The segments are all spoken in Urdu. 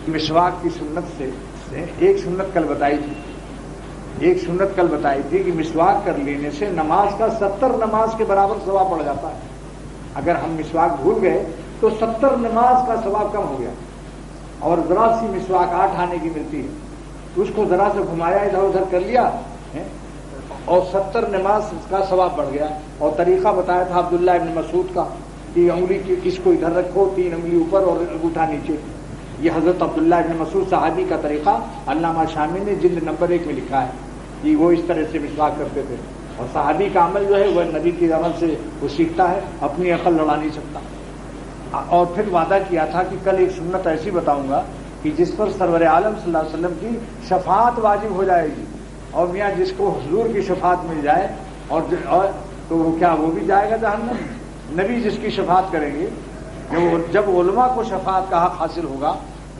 مسواک کی سنت سے ایک سنت کل بتائی تھی کہ مسواک کر لینے سے نماز کا 70 نماز کے برابر ثواب بڑھ جاتا ہے. اگر ہم مسواک بھول گئے تو 70 نماز کا ثواب کم ہو گیا. اور ذرا سی مسواک 8 آنے کی ملتی ہے، اس کو ذرا سے گھمایا ادھر ادھر کر لیا اور 70 نماز کا ثواب بڑھ گیا. اور طریقہ بتایا تھا عبداللہ ابن مسعود کا کہ انگلی اس کو ادھر رکھو، 3 انگلی اوپر اور انگوٹھا نیچے. یہ حضرت عبداللہ ابن مسعود صحابی کا طریقہ علامہ شامی نے جلد نمبر 1 میں لکھا ہے کہ وہ اس طرح سے مسواک کرتے تھے. اور صحابی کا عمل جو ہے وہ نبی کے عمل سے وہ سیکھتا ہے، اپنی عقل لڑا نہیں سکتا. اور پھر وعدہ کیا تھا کہ کل ایک سنت ایسی بتاؤں گا کہ جس پر سرور عالم صلی اللہ علیہ وسلم کی شفاعت واجب ہو جائے گی. اور میاں جس کو حضور کی شفاعت مل جائے اور تو وہ کیا وہ بھی جائے گا جہنم؟ نبی جس کی شفاعت کریں گے. جب علماء کو شفاعت کا حق حاصل ہوگا،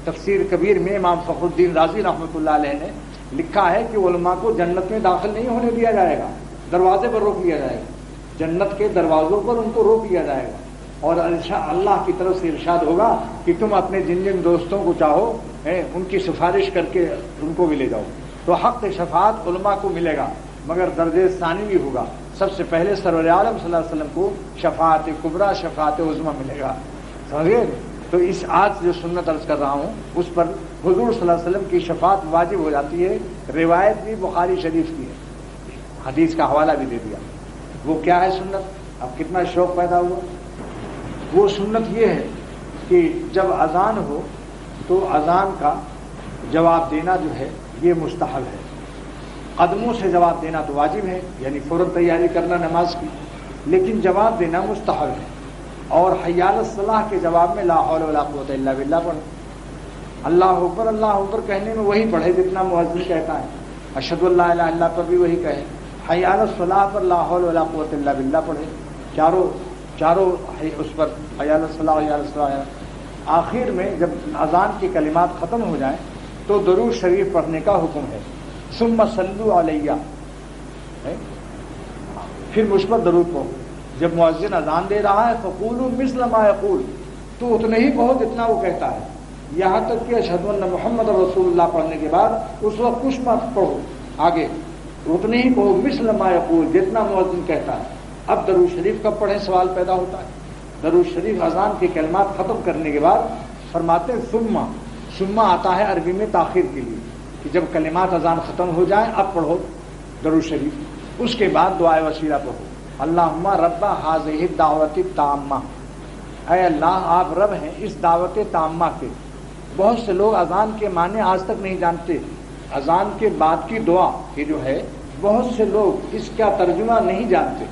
تفسیر کبیر میں امام فخر الدین رازی رحمۃ اللہ علیہ نے لکھا ہے کہ علماء کو جنت میں داخل نہیں ہونے دیا جائے گا، دروازے پر روک لیا جائے گا. جنت کے دروازوں پر ان کو روک لیا جائے گا اور اللہ کی طرف سے ارشاد ہوگا کہ تم اپنے جن جن دوستوں کو چاہو ان کی سفارش کر کے ان کو بھی لے جاؤ. تو حق شفاعت علماء کو ملے گا، مگر درجہ ثانی بھی ہوگا. سب سے پہلے سرور عالم صلی اللہ علیہ وسلم کو شفاعت کبریٰ، شفاعت عظمیٰ ملے گا. سمجھے؟ تو اس آج جو سنت عرض کر رہا ہوں اس پر حضور صلی اللہ علیہ وسلم کی شفاعت واجب ہو جاتی ہے. روایت بھی بخاری شریف کی ہے، حدیث کا حوالہ بھی دے دیا. وہ کیا ہے سنت؟ اب کتنا شوق پیدا ہوا. وہ سنت یہ ہے کہ جب اذان ہو تو اذان کا جواب دینا جو ہے یہ مستحب ہے. قدموں سے جواب دینا تو واجب ہے، یعنی فوراً تیاری کرنا نماز کی، لیکن جواب دینا مستحب ہے. اور حی علی الصلاح کے جواب میں لا حول ولا قوت الا باللہ پڑھیں. اللہ اکبر کہنے میں وہی پڑھے جتنا مؤذن کہتا ہے. اشہد ان لا الہ الا اللہ پر بھی وہی کہے. حی علی الصلاح پر لا حول ولا قوت الا باللہ پڑھے. چاروں اس پر حی علی الصلاح، حی علی الصلاح. آخر میں جب اذان کی کلمات ختم ہو جائیں تو درود شریف پڑھنے کا حکم ہے. ثم صلوا علیہ، پھر مجھ پر درود پڑھو. جب مؤذن اذان دے رہا ہے فقولوا مثل ما یقول، تو اتنا ہی پڑھو جتنا وہ کہتا ہے. یہاں تک کہ اشہد ان محمد رسول اللہ پڑھنے کے بعد اس وقت کچھ مت پڑھو آگے، اتنے ہی پڑھو مثل ما یقول جتنا مؤذن کہتا ہے. اب درود شریف کب پڑھیں سوال پیدا ہوتا ہے. درود شریف اذان کے کلمات ختم کرنے کے بعد فرماتے ہیں ثم آتا ہے عربی میں تاخیر کے لیے کہ جب کلمات اذان ختم ہو جائیں اب پڑھو درود شریف. اس کے بعد دعائے وسیلہ پڑھو. اللہم رب ھذہ الدعوۃ التامہ، اے اللہ آپ رب ہیں اس دعوت تامہ کے. بہت سے لوگ اذان کے معنی آج تک نہیں جانتے. اذان کے بعد کی دعا یہ جو ہے بہت سے لوگ اس کا ترجمہ نہیں جانتے،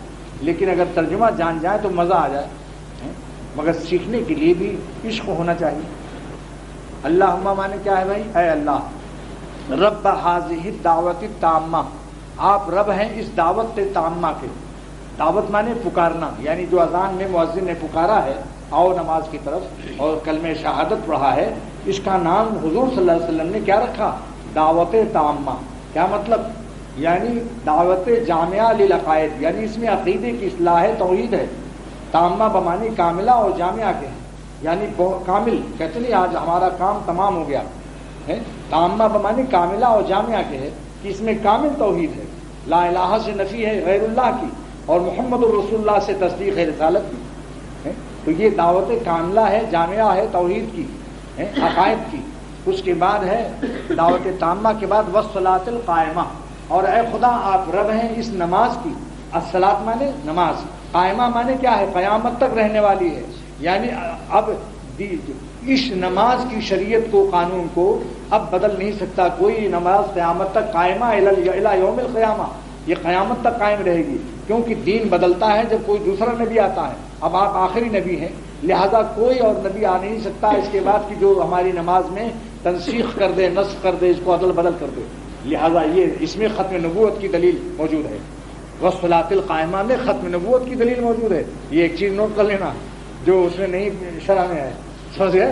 لیکن اگر ترجمہ جان جائے تو مزہ آ جائے. مگر سیکھنے کے لیے بھی عشق ہونا چاہیے. اللہم معنی کیا ہے بھائی؟ اے اللہ رب ھذہ الدعوۃ التامہ، آپ رب ہیں اس دعوت تامہ کے. دعوت مانے پکارنا، یعنی جو اذان میں مؤذن نے پکارا ہے آؤ نماز کی طرف اور کلمہ شہادت پڑھا ہے، اس کا نام حضور صلی اللہ علیہ وسلم نے کیا رکھا؟ دعوت تامہ. کیا مطلب؟ یعنی دعوت جامعہ للعقائد، یعنی اس میں عقیدے کی اصلاح ہے، توحید ہے. تامہ بمانی کاملہ اور جامعہ کے ہیں، یعنی کامل. کہتے نہیں آج ہمارا کام تمام ہو گیا ہے. تامہ بمانی کاملہ اور جامعہ کے ہے کہ اس میں کامل توحید ہے. لا الہ سے نفی ہے غیر اللہ کی، اور محمد الرسول اللہ سے تصدیق ہے رسالت کی. تو یہ دعوت کاملہ ہے، جامعہ ہے توحید کی، عقائد کی. اس کے بعد ہے دعوت تامہ کے بعد والصلاۃ القائمہ، اور اے خدا آپ رب ہیں اس نماز کی. الصلاۃ مانے نماز، قائمہ مانے کیا ہے؟ قیامت تک رہنے والی ہے. یعنی اب اس نماز کی شریعت کو، قانون کو اب بدل نہیں سکتا کوئی. نماز قیامت تک قائمہ الی یوم القیامہ، یہ قیامت تک قائم رہے گی، کیونکہ دین بدلتا ہے جب کوئی دوسرا نبی آتا ہے. اب آپ آخری نبی ہیں، لہذا کوئی اور نبی آ نہیں سکتا اس کے بعد کی جو ہماری نماز میں تنسیخ کر دے، نسخ کر دے، اس کو عدل بدل کر دے. لہذا یہ اس میں ختم نبوت کی دلیل موجود ہے. والصلاۃ القائمہ میں ختم نبوت کی دلیل موجود ہے. یہ ایک چیز نوٹ کر لینا جو اس میں نہیں شرح میں ہے. سمجھے؟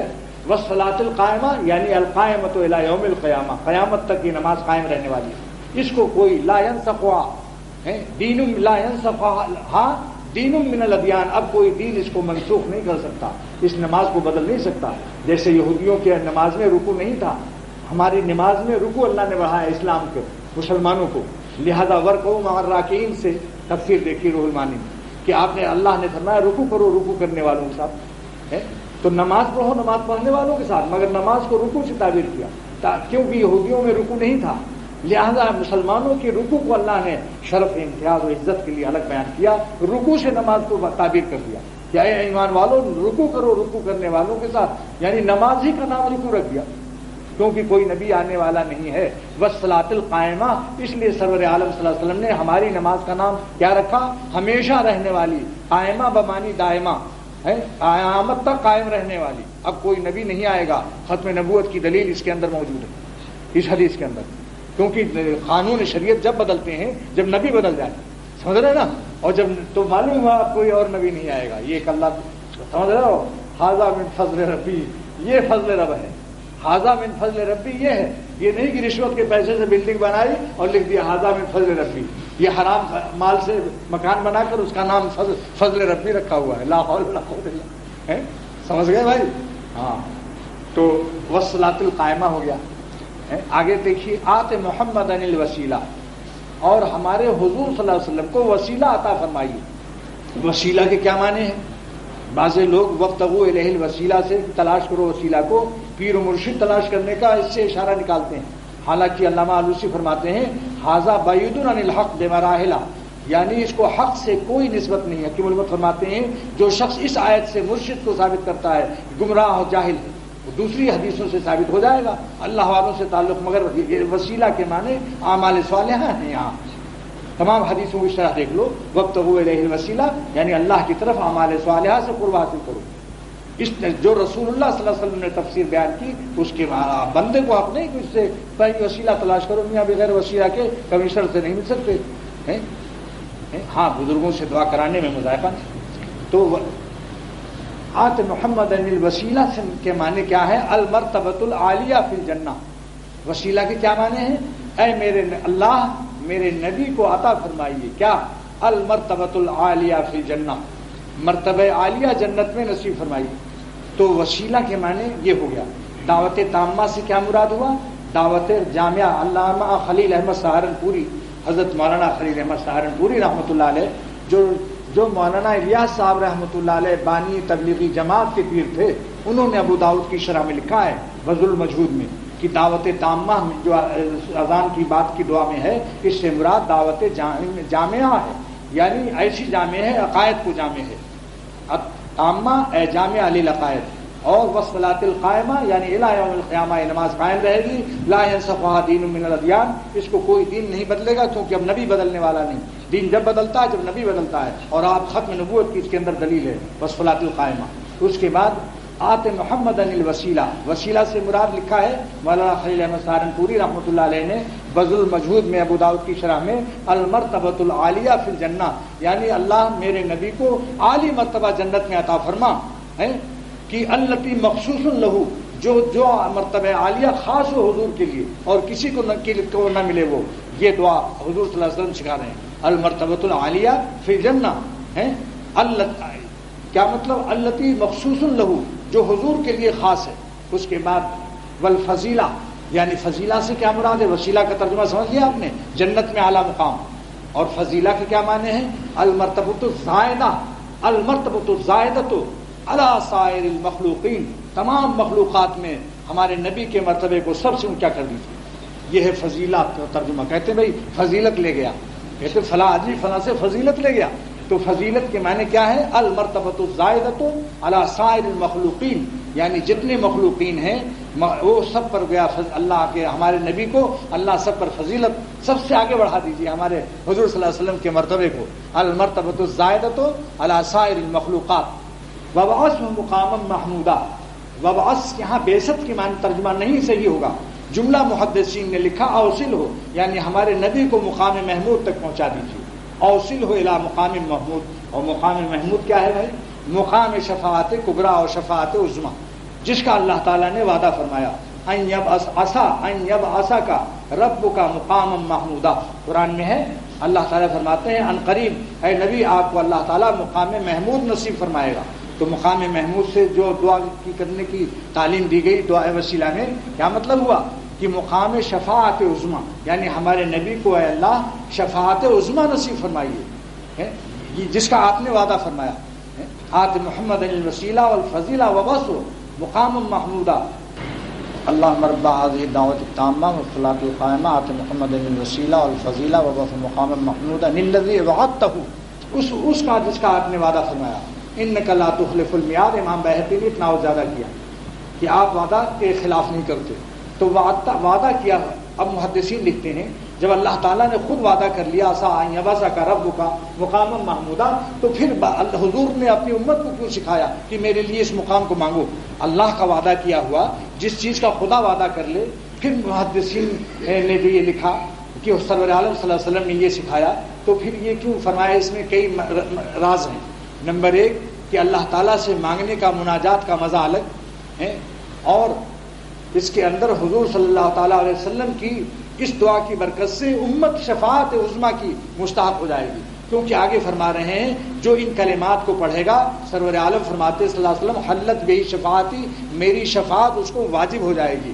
والصلاۃ القائمہ یعنی القائمۃ الی یوم القیامہ، قیامت تک یہ نماز قائم رہنے والی ہے. اس کو کوئی لا ينسخها دین لا ينسخها دین من الادیان، اب کوئی دین اس کو منسوخ نہیں کر سکتا، اس نماز کو بدل نہیں سکتا. جیسے یہودیوں کے نماز میں رکوع نہیں تھا، ہماری نماز میں رکوع اللہ نے بڑھایا اسلام کے مسلمانوں کو. لہذا ورکعوا مع الراکعین سے تفسیر دیکھی روح المعانی میں کہ آپ نے اللہ نے فرمایا رکوع کرو رکوع کرنے والوں کے ساتھ. تو نماز پڑھو نماز پڑھنے والوں کے ساتھ، مگر نماز کو رکوع سے تعبیر کیا کیونکہ یہودیوں میں رکوع نہیں تھا. لہذا مسلمانوں کے رکوع کو اللہ نے شرف امتیاز و عزت کے لیے الگ بیان کیا، رکوع سے نماز کو تعبیر کر دیا کہ اے ایمان والوں رکوع کرو رکوع کرنے والوں کے ساتھ، یعنی نماز ہی کا نام رکوع رکھ دیا کیونکہ کوئی نبی آنے والا نہیں ہے. والصلاۃ القائمہ، اس لیے سرور عالم صلی اللہ علیہ وسلم نے ہماری نماز کا نام کیا رکھا؟ ہمیشہ رہنے والی. قائمہ بمانی دائمہ ہے، قیامت تک قائم رہنے والی. اب کوئی نبی نہیں آئے گا، ختم نبوت کی دلیل اس کے اندر موجود ہے اس حدیث کے اندر. کیونکہ قانون شریعت جب بدلتے ہیں جب نبی بدل جائے، سمجھ رہے نا، اور جب تو معلوم ہوا کوئی اور نبی نہیں آئے گا. یہ ایک اللہ، سمجھ رہے ہو، ھذا من فضل ربی، یہ فضل رب ہے. ھذا من فضل ربی یہ ہے، یہ نہیں کہ رشوت کے پیسے سے بلڈنگ بنائی اور لکھ دیا ھذا من فضل ربی. یہ حرام مال سے مکان بنا کر اس کا نام فضل ربی رکھا ہوا ہے. لا حول ولا قوت الا باللہ. سمجھ گئے بھائی؟ ہاں. تو والصلاۃ القائمہ ہو گیا. آگے دیکھیے آت محمد الوسیلہ، اور ہمارے حضور صلی اللہ علیہ وسلم کو وسیلہ عطا فرمائیے. وسیلہ کے کیا معنی ہیں؟ بعض لوگ وابتغوا الیہ الوسیلہ سے تلاش کرو وسیلہ کو، پیر و مرشد تلاش کرنے کا اس سے اشارہ نکالتے ہیں. حالانکہ علامہ آلوسی فرماتے ہیں ھذا بعید عن الحق بمراحل، یعنی اس کو حق سے کوئی نسبت نہیں ہے. کیوں علماء فرماتے ہیں جو شخص اس آیت سے مرشد کو ثابت کرتا ہے گمراہ و جاہل ہے، دوسری حدیثوں سے ثابت ہو جائے گا اللہ والوں سے تعلق. مگر وسیلہ کے معنی اعمال صالحہ ہیں. یہاں تمام حدیثوں کی شرح دیکھ لو، وابتغوا الیہ الوسیلہ یعنی اللہ کی طرف اعمال صالحہ سے قرب حاصل کرو. اس جو رسول اللہ صلی اللہ علیہ وسلم نے تفسیر بیان کی اس کے بندے کو حق نہیں کہ اس سے پہلے وسیلہ تلاش کرو. میاں بغیر وسیلہ کے کمشنر سے نہیں مل سکتے. ہاں بزرگوں سے دعا کرانے میں مذائقہ نہیں. تو آت محمد الوسیلہ کے معنی کیا ہے؟ المرتبۃ العالیہ فی الجنہ. وسیلہ کے کیا معنی ہیں؟ اے میرے اللہ میرے نبی کو عطا فرمائیے کیا؟ المرتبۃ العالیہ فی الجنہ، مرتبہ عالیہ جنت میں نصیب فرمائیے. تو وسیلہ کے معنی یہ ہو گیا. دعوت تامہ سے کیا مراد ہوا؟ دعوت جامعہ. علامہ خلیل احمد سہارنپوری، حضرت مولانا خلیل احمد سہارنپوری رحمۃ اللہ علیہ، جو مولانا الیاس صاحب رحمۃ اللہ علیہ بانی تبلیغی جماعت کے پیر تھے، انہوں نے ابو داؤد کی شرح میں لکھا ہے بذل المجہود میں کہ دعوت تامہ جو اذان کی بات کی دعا میں ہے، اس سے مراد دعوت جامعہ ہے، یعنی ایسی جامع ہے عقائد کو جامع ہے. تامہ اے جامع للعقائد. اور والصلاۃ القائمہ یعنی الی یوم القیامہ، یہ نماز قائم رہے گی. لا ینسخھا دین من الادیان، اس کو کوئی دین نہیں بدلے گا کیونکہ اب نبی بدلنے والا نہیں. دین جب بدلتا ہے جب نبی بدلتا ہے، اور آپ ختم نبوت کی اس کے اندر دلیل ہے والصلاۃ القائمہ. اس کے بعد آت محمد الوسیلہ، وسیلہ سے مراد لکھا ہے مولانا خلیل احمد سہارنپوری رحمۃ اللہ علیہ نے بذل المجہود میں ابو داؤد کی شرح میں المرتبۃ العالیہ فی الجنہ، یعنی اللہ میرے نبی کو عالی مرتبہ جنت میں عطا فرما ہے کہ التی مخصوص لہو، جو مرتبہ عالیہ خاص ہو حضور کے لیے اور کسی کو نہ ملے. وہ یہ دعا حضور صلی اللہ علیہ وسلم سکھا رہے ہیں. المرتبۃ العالیہ فی الجنہ ہے کیا مطلب؟ التی مخصوص لہو، جو حضور کے لیے خاص ہے. اس کے بعد والفضیلہ، یعنی فضیلہ سے کیا مراد ہے؟ وسیلہ کا ترجمہ سمجھ لیا آپ نے، جنت میں اعلیٰ مقام. اور فضیلہ کے کیا معنی ہیں؟ المرتبۃ الزائدہ، المرتبۃ الزائدۃ علی سائر المخلوقین، تمام مخلوقات میں ہمارے نبی کے مرتبے کو سب سے اونچا کر دیجیے. یہ ہے فضیلت کا ترجمہ. کہتے ہیں بھائی فضیلت لے گیا، کہتے فلاں آدمی فلاں سے فضیلت لے گیا. تو فضیلت کے معنی کیا ہے؟ المرتبۃ الزائدۃ علی سائر المخلوقین، یعنی جتنے مخلوقین ہیں وہ سب پر گیا اللہ کے ہمارے نبی کو اللہ سب پر فضیلت سب سے آگے بڑھا دیجیے ہمارے حضور صلی اللہ علیہ وسلم کے مرتبے کو. المرتبۃ الزائدۃ علی سائر المخلوقات. وبعثہ مقاما محمودا. وبعث یہاں بعثت کے معنی ترجمہ نہیں صحیح ہوگا. جملہ محدثین نے لکھا اوصل ہو، یعنی ہمارے نبی کو مقام محمود تک پہنچا دیجیے. اوصل ہو الی مقام محمود. اور مقام محمود کیا ہے بھائی؟ مقام شفاعت کبریٰ اور شفاعت عظمیٰ، جس کا اللہ تعالیٰ نے وعدہ فرمایا ان یبعث کا رب کا مقام محمودہ. قرآن میں ہے اللہ تعالیٰ فرماتے ہیں ان قریب اے نبی آپ کو اللہ تعالیٰ مقام محمود نصیب فرمائے گا. تو مقام محمود سے جو دعا کی کرنے کی تعلیم دی گئی دعا وسیلہ میں کیا مطلب ہوا کہ مقام شفاعت عظما، یعنی ہمارے نبی کو اے اللہ شفاعت عظما نصیب فرمائیے، جس کا آپ نے وعدہ فرمایا. آت محمد الوسیلہ والفضیلہ وبعثہ مقام محمودہ. اللہم رب هذه الدعوة التامة والصلاة القائمة آت محمد الوسیلہ والفضیلہ وبعثہ مقام محمودہ الذی وعدتہ، اس کا جس کا آپ نے وعدہ فرمایا. انک لا تخلف المیعاد، امام بہقی نے اتنا اور زیادہ کیا کہ آپ وعدہ کے خلاف نہیں کرتے. تو وعدہ کیا. اب محدثین لکھتے ہیں جب اللہ تعالیٰ نے خود وعدہ کر لیا سا یبعثک کا رب کا مقام محمودہ، تو پھر حضور نے اپنی امت کو کیوں سکھایا کہ میرے لیے اس مقام کو مانگو؟ اللہ کا وعدہ کیا ہوا جس چیز کا خدا وعدہ کر لے. پھر محدثین نے جو یہ لکھا کہ سرور عالم صلی اللہ علیہ وسلم نے یہ سکھایا، تو پھر یہ کیوں فرمایا؟ اس میں کئی راز ہیں. نمبر ایک کہ اللہ تعالیٰ سے مانگنے کا مناجات کا مزہ الگ ہے، اور اس کے اندر حضور صلی اللہ تعالیٰ علیہ وسلم کی اس دعا کی برکت سے امت شفاعت عظما کی مستحق ہو جائے گی. کیونکہ آگے فرما رہے ہیں جو ان کلمات کو پڑھے گا، سرور عالم فرماتے صلی اللہ علیہ وسلم حلت بہی شفاعتی، میری شفاعت اس کو واجب ہو جائے گی.